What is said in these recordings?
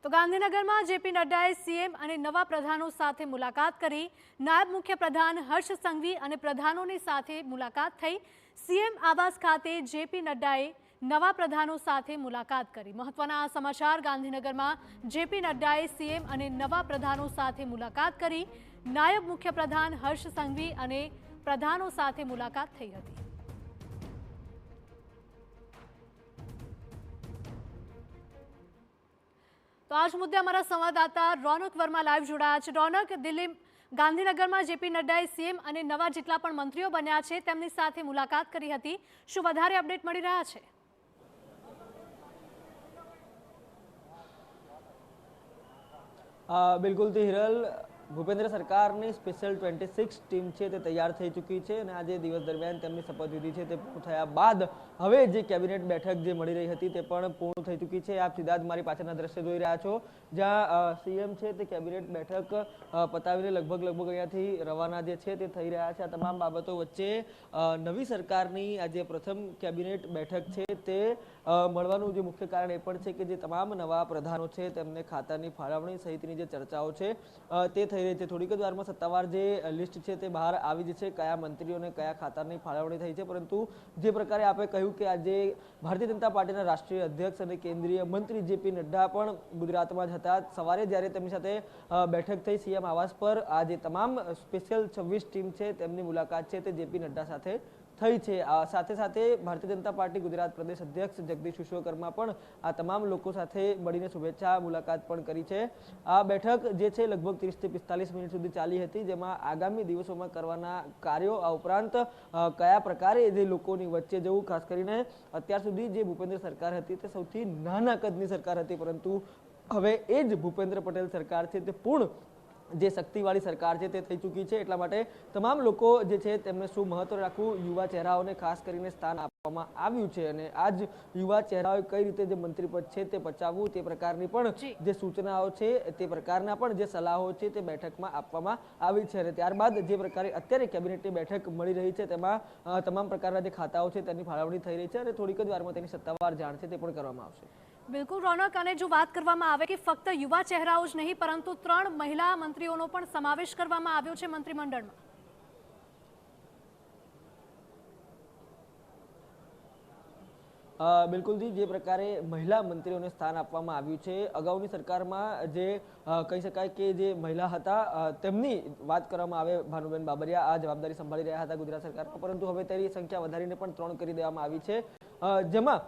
તો ગાંધીનગરમાં JP નડ્ડાએ CM અને નવા પ્રધાનો સાથે મુલાકાત કરી। નાયબ મુખ્યપ્રધાન હર્ષ સંઘવી અને પ્રધાનોની સાથે મુલાકાત થઈ। સીએમ આવાસ ખાતે જેપી નડ્ડાએ નવા પ્રધાનો સાથે મુલાકાત કરી। મહત્વના આ સમાચાર ગાંધીનગરમાં જેપી નડ્ડાએ સીએમ અને નવા પ્રધાનો સાથે મુલાકાત કરી। નાયબ મુખ્યપ્રધાન હર્ષ સંઘવી અને પ્રધાનો સાથે મુલાકાત થઈ હતી। तो आज मुद्दे हमारा संवाददाता रौनक वर्मा लाइव जोड़ाया है। रौनक, दिल्ही गांधीनगर में जेपी नड्डाए सीएम और नवा जेटला पण मंत्रीओ बन्या छे तेमनी साथे मुलाकात करी हती। शुं वधारे अपडेट मळी रह्या छे? बिल्कुल थी हिरल, भूपेन्द्र सरकारनी स्पेशल 26 टीम है तैयार थी चूकी है। आज दिवस दरमियान तेमनी शपथविधि है पूर्ण थया बाद हवे जे केबिनेट बैठक जे मળી रही थी ते पण पूर्ण थई चूकी है। आप सीधा ज मारी पाछळना दृश्य जोई रह्या छो, ज्यां सीएम है ते केबिनेट बैठक पतावीने लगभग अहींयाथी रवाना जे छे ते थई रह्या छे। आ तमाम बाबतो वच्चे नवी सरकारनी आज प्रथम केबिनेट बैठक है ते मळवानुं जे मुख्य कारण ए पण छे के जे तमाम नवा प्रधानो छे तेमने खातानी फाळवणी सहितनी जे चर्चाओ छे ते થઈ રહી છે। થોડીક જ વારમાં સત્તાવાર જે લિસ્ટ છે તે બહાર આવી જશે, કયા મંત્રીઓને કયા ખાતાની ફાળવણી થઈ છે। પરંતુ જે પ્રકારે આપણે કહ્યું કે આજે ભારતીય જનતા પાર્ટીના રાષ્ટ્રીય અધ્યક્ષ અને કેન્દ્રીય મંત્રી જેપી નડ્ડા પણ ગુજરાતમાં જ હતા। સવારે જ્યારે તેમની સાથે બેઠક થઈ સીએમ આવાસ પર, આ જે તમામ સ્પેશિયલ 26 ટીમ છે તેમની મુલાકાત છે તે જેપી નડ્ડા સાથે થઈ છે। સાથે સાથે ભારતીય જનતા પાર્ટી ગુજરાત પ્રદેશ અધ્યક્ષ જગદીશ વિશ્વકર્મા પણ આ તમામ લોકો સાથે મળીને શુભેચ્છા મુલાકાત પણ કરી છે। આ બેઠક જે છે લગભગ 30 થી 45 મિનિટ સુધી ચાલી હતી, જેમાં આગામી દિવસોમાં કરવાના કાર્યો આ ઉપરાંત કયા પ્રકારે જે લોકોની વચ્ચે જવું, ખાસ કરીને અત્યાર સુધી જે ભૂપેન્દ્ર સરકાર હતી તે સૌથી નાના કદની સરકાર હતી, પરંતુ હવે એ જ ભૂપેન્દ્ર પટેલ સરકાર છે તે પૂર્ણ જે શક્તિવાળી સરકાર છે તે થઈ ચૂકી છે। એટલા માટે તમામ લોકો જે છે તેમને શું મહત્વ રાખવું, યુવા ચહેરાઓને ખાસ કરીને સ્થાન આપવામાં આવ્યું છે અને આ જ યુવા ચહેરાઓએ કઈ રીતે જે મંત્રીપદ છે તે બચાવવું તે પ્રકારની પણ જે સૂચનાઓ છે તે પ્રકારના પણ જે સલાહો છે તે બેઠકમાં આપવામાં આવી છે। અને ત્યારબાદ જે પ્રકારે અત્યારે કેબિનેટની બેઠક મળી રહી છે તેમાં તમામ પ્રકારના જે ખાતાઓ છે તેની ફાળવણી થઈ રહી છે અને થોડીક જ વારમાં તેની સત્તાવાર જાણ છે તે પણ કરવામાં આવશે। बिल्कुल रौनक, અને જો વાત કરવામાં આવે કે ફક્ત યુવા ચહેરાઓ જ નહીં પરંતુ 3 મહિલા મંત્રીઓનો પણ સમાવેશ કરવામાં આવ્યો છે મંત્રીમંડળમાં। બિલકુલ જી, જે પ્રકારે મહિલા મંત્રીઓને સ્થાન આપવામાં આવ્યું છે, અગાઉની સરકારમાં જે કહી શકાય કે જે મહિલા હતા તેમની વાત કરવામાં આવે, ભાનુબેન બાબરિયા આ જવાબદારી સંભાળી રહ્યા હતા ગુજરાત સરકારમાં, પરંતુ હવે તેની સંખ્યા વધારીને પણ 3 કરી દેવામાં આવી છે, જેમાં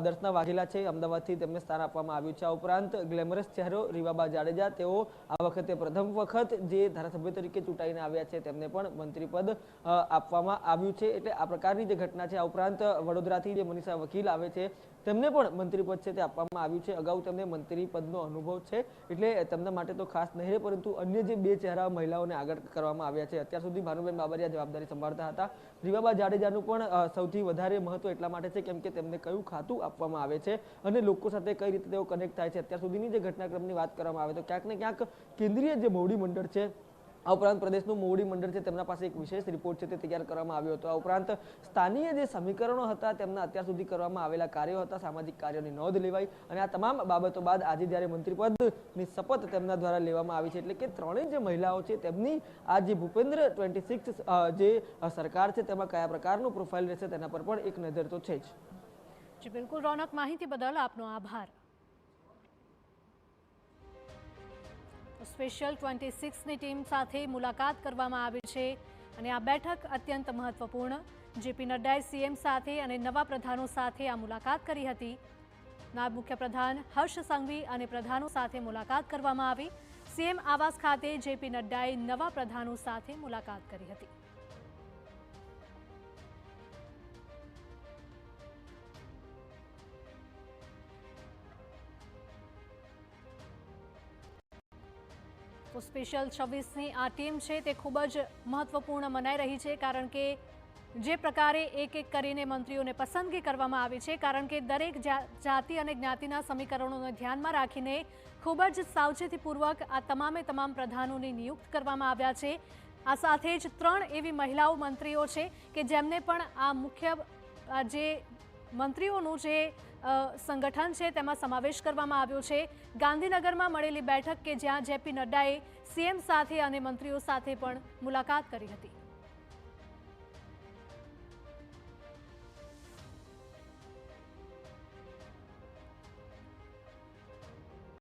દર્શના વાઘેલા છે અમદાવાદથી તેમને સ્થાન આપવામાં આવ્યું છે। આ ઉપરાંત ગ્લેમરસ ચહેરો રીવાબા જાડેજા, તેઓ આ વખતે પ્રથમ વખત જે ધારાસભ્ય તરીકે ચૂંટાઈને આવ્યા છે તેમને પણ મંત્રીપદ આપવામાં આવ્યું છે। એટલે આ પ્રકારની જે ઘટના છે। આ ઉપરાંત વડોદરાથી જે મનીષા વકીલ આવે છે તેમને પણ મંત્રીપદ છે તે આપવામાં આવ્યું છે। અગાઉ તેમને મંત્રીપદનો અનુભવ છે એટલે તેમના માટે તો ખાસ નહીં રહે, પરંતુ અન્ય જે 2 ચહેરા મહિલાઓને આગળ કરવામાં આવ્યા છે। અત્યાર સુધી ભાનુબેન બાબરિયા જવાબદારી સંભાળતા હતા, રીવાબા જાડેજાનું પણ સૌથી વધારે મહત્વ એટલા માટે છે કેમ કે તેમને કયું ખાતું આપવામાં આવે છે અને લોકો સાથે કઈ રીતે તેઓ કનેક્ટ થાય છે। અત્યાર સુધીની જે ઘટનાક્રમની વાત કરવામાં આવે તો ક્યાંક ને ક્યાંક કેન્દ્રીય જે મોવડી મંડળ છે, આ ઉપરાંત પ્રદેશનું મોવડી મંડળ છે તેમના પાસે એક વિશેષ રિપોર્ટ છે તે તૈયાર કરવામાં આવ્યો હતો। આ ઉપરાંત સ્થાનીય જે સમીકરણો હતા તેમના અત્યાર સુધી કરવામાં આવેલા કાર્યો હતા, સામાજિક કાર્યોની નોંધ લેવાઈ અને આ તમામ બાબતો બાદ આજે જ્યારે મંત્રીપદની શપથ તેમના દ્વારા લેવામાં આવી છે, એટલે કે 3 જે મહિલાઓ છે તેમની આ જે ભૂપેન્દ્ર 26 જે સરકાર છે તેમાં કયા પ્રકારનું પ્રોફાઇલ રહેશે તેના પર પણ એક નજર તો છે જ। જી બિલકુલ રૌનક, માહિતી બદલ આપનો આભાર। સ્પેશિયલ 26ની ટીમ સાથે મુલાકાત કરવામાં આવી છે અને આ બેઠક અત્યંત મહત્વપૂર્ણ। જેપી નડ્ડાએ સીએમ સાથે અને નવા પ્રધાનો સાથે આ મુલાકાત કરી હતી। નાયબ મુખ્યપ્રધાન હર્ષ સંઘવી અને પ્રધાનો સાથે મુલાકાત કરવામાં આવી। સીએમ આવાસ ખાતે જેપી નડ્ડાએ નવા પ્રધાનો સાથે મુલાકાત કરી હતી। તો સ્પેશિયલ 26ની આ ટીમ છે તે ખૂબ જ મહત્વપૂર્ણ મનાઈ રહી છે, કારણ કે જે પ્રકારે એક એક કરીને મંત્રીઓને પસંદગી કરવામાં આવી છે, કારણ કે દરેક જાતિ અને જ્ઞાતિના સમીકરણોને ધ્યાનમાં રાખીને ખૂબ જ સાવચેતીપૂર્વક આ તમામ પ્રધાનોની નિયુક્ત કરવામાં આવ્યા છે। આ સાથે જ 3 એવી મહિલાઓ મંત્રીઓ છે કે જેમને પણ આ મુખ્ય જે મંત્રીઓનું જે સંગઠન છે તેમાં સમાવેશ કરવામાં આવ્યો છે। ગાંધીનગરમાં મળેલી બેઠક કે જ્યાં જેપી નડ્ડાએ સીએમ સાથે અને મંત્રીઓ સાથે પણ મુલાકાત કરી હતી।